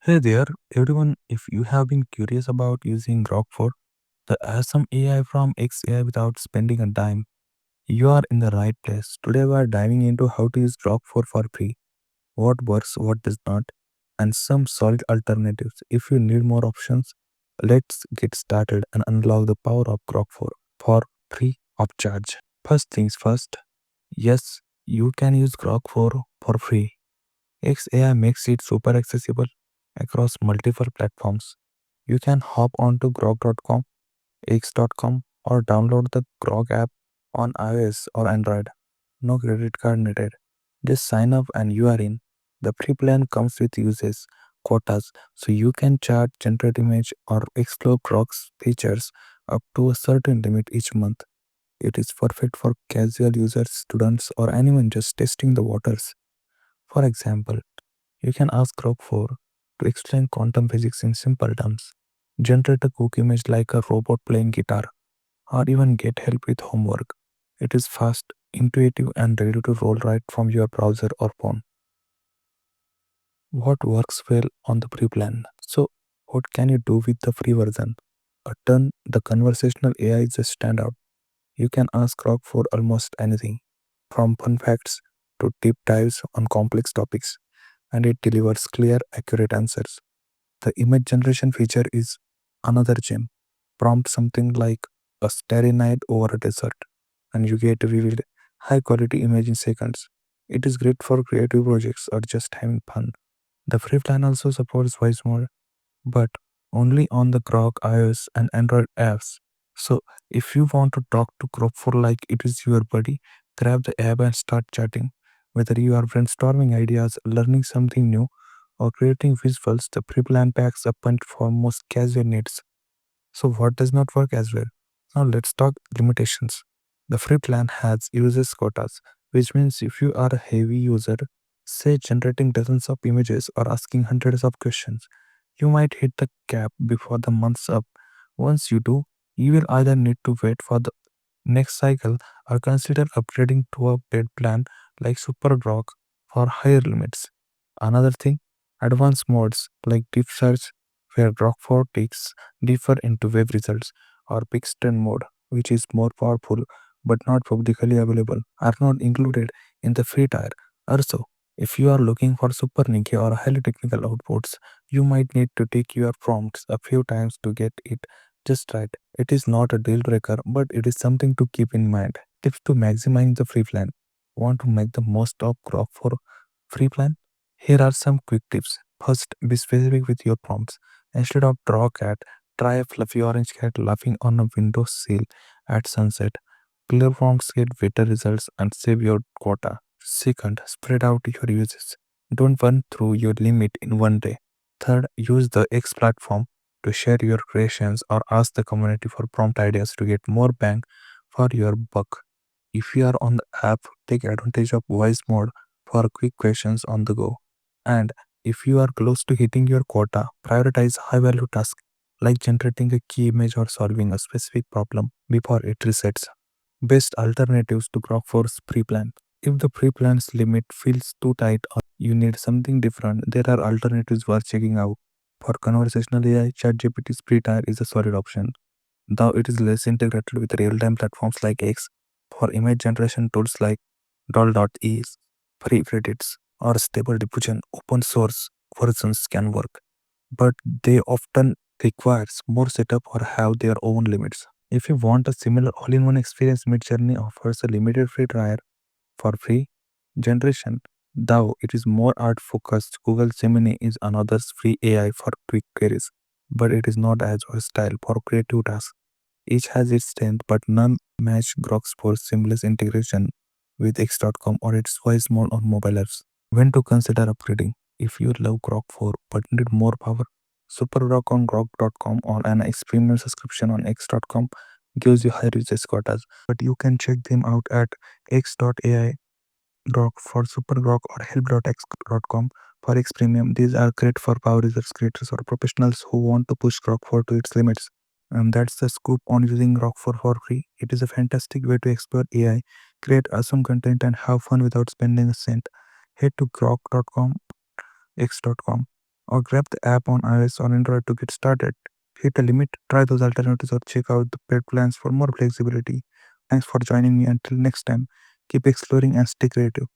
Hey there, everyone. If you have been curious about using Grok for the awesome AI from XAI without spending a dime, you are in the right place. Today, we are diving into how to use Grok for free, what works, what does not, and some solid alternatives. If you need more options, let's get started and unlock the power of Grok for free of charge. First things first, yes, you can use Grok for free. XAI makes it super accessible across multiple platforms. You can hop onto grok.com, x.com, or download the Grok app on iOS or Android. No credit card needed. Just sign up and you are in. The free plan comes with uses, quotas, so you can chat, generate image, or explore Grok's features up to a certain limit each month. It is perfect for casual users, students, or anyone just testing the waters. For example, you can ask Grok for to explain quantum physics in simple terms, generate a quick image like a robot playing guitar, or even get help with homework. It is fast, intuitive, and ready to roll right from your browser or phone. What works well on the free plan? So, what can you do with the free version? Turn the conversational AI is a standout. You can ask Grok for almost anything, from fun facts to deep dives on complex topics, and it delivers clear, accurate answers. The image generation feature is another gem. Prompt something like a starry night over a desert, and you get revealed high quality image in seconds. It is great for creative projects or just having fun. The free plan also supports voice mode, but only on the Grok iOS and Android apps. So if you want to talk to Grok for like it is your buddy, grab the app and start chatting. Whether you are brainstorming ideas, learning something new, or creating visuals, the pre-plan packs a punch for most casual needs. So what does not work as well? Now let's talk limitations. The free plan has uses quotas, which means if you are a heavy user, say generating dozens of images or asking hundreds of questions, you might hit the cap before the month's up. Once you do, you will either need to wait for the next cycle or consider upgrading to a paid plan like Super Grok for higher limits. Another thing, advanced modes like deep search, where Grok 4 takes deeper into web results, or Pixten mode, which is more powerful but not publicly available, are not included in the free tier. Also, if you are looking for super niche or highly technical outputs, you might need to take your prompts a few times to get it just right. It is not a deal breaker, but it is something to keep in mind. Tips to maximize the free plan. Want to make the most of Grok for free plan? Here are some quick tips. First, be specific with your prompts. Instead of draw cat, try a fluffy orange cat laughing on a window sill at sunset. Clear prompts get better results and save your quota. Second, spread out your uses. Don't burn through your limit in one day. Third, use the X platform to share your creations or ask the community for prompt ideas to get more bang for your buck. If you are on the app, take advantage of voice mode for quick questions on the go. And if you are close to hitting your quota, prioritize high value tasks like generating a key image or solving a specific problem before it resets. Best alternatives to Grok Force pre-plan. If the pre-plan's limit feels too tight or you need something different, there are alternatives worth checking out. For conversational AI, ChatGPT's pre-tier is a solid option, though it is less integrated with real-time platforms like X. For image generation tools like doll.ease, free credits, or stable diffusion, open source versions can work, but they often requires more setup or have their own limits. If you want a similar all-in-one experience, Midjourney offers a limited free trial for free generation. Though it is more art focused, Google Gemini is another free AI for quick queries, but it is not as versatile for creative tasks. Each has its strength, but none match Grok's for seamless integration with X.com or its voice mode on mobile apps. When to consider upgrading? If you love Grok 4 but need more power, Super Grok on Grok.com or an premium subscription on X.com gives you higher usage quotas, but you can check them out at X.ai Grok for Super Grok or help.x.com for X Premium. These are great for power users, creators, or professionals who want to push Grok 4 to its limits. And that's the scoop on using Grok 4 for free. It is a fantastic way to explore AI, create awesome content, and have fun without spending a cent. Head to grok.com, x.com, or grab the app on iOS or Android to get started. Hit a limit, try those alternatives, or check out the paid plans for more flexibility. Thanks for joining me. Until next time, keep exploring and stay creative.